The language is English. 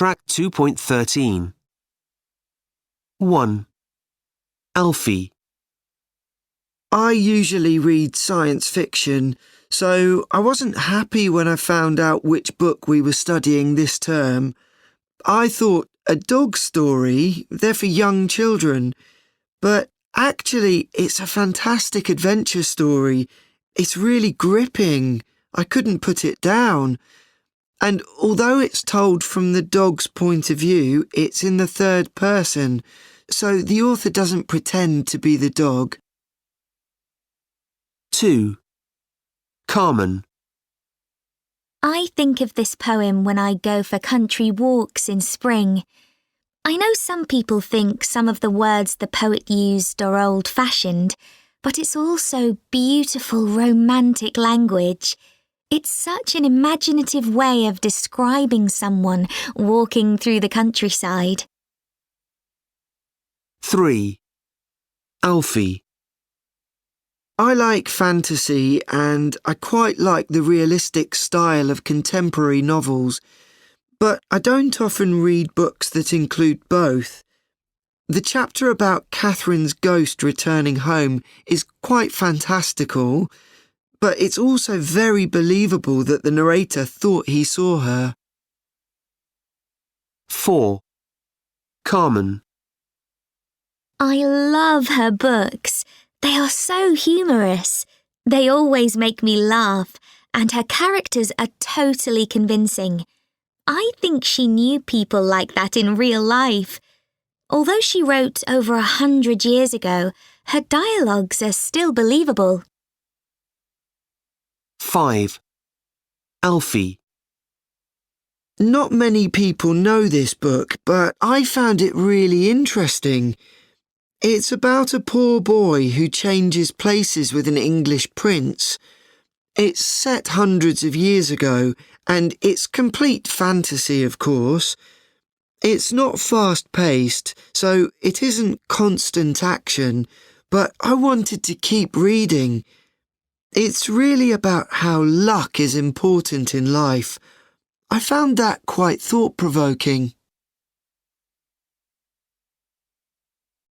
Track 2.13. 1. Alfie. I usually read science fiction, so I wasn't happy when I found out which book we were studying this term. I thought a dog story, they're for young children, but actually it's a fantastic adventure story. It's really gripping. I couldn't put it down. And although it's told from the dog's point of view, it's in the third person, so the author doesn't pretend to be the dog. 2. Carmen. I think of this poem when I go for country walks in spring. I know some people think some of the words the poet used are old-fashioned, but it's also beautiful, romantic language. It's such an imaginative way of describing someone walking through the countryside. 3. Alfie. I like fantasy and I quite like the realistic style of contemporary novels, but I don't often read books that include both. The chapter about Catherine's ghost returning home is quite fantastical, but it's also very believable that the narrator thought he saw her. 4. Carmen. I love her books. They are so humorous. They always make me laugh, and her characters are totally convincing. I think she knew people like that in real life. Although she wrote over 100 years ago, her dialogues are still believable. 5. Alfie. Not many people know this book, but I found it really interesting. It's about a poor boy who changes places with an English prince. It's set hundreds of years ago, and it's complete fantasy, of course. It's not fast-paced, so it isn't constant action, but I wanted to keep reading. It's really about how luck is important in life. I found that quite thought-provoking.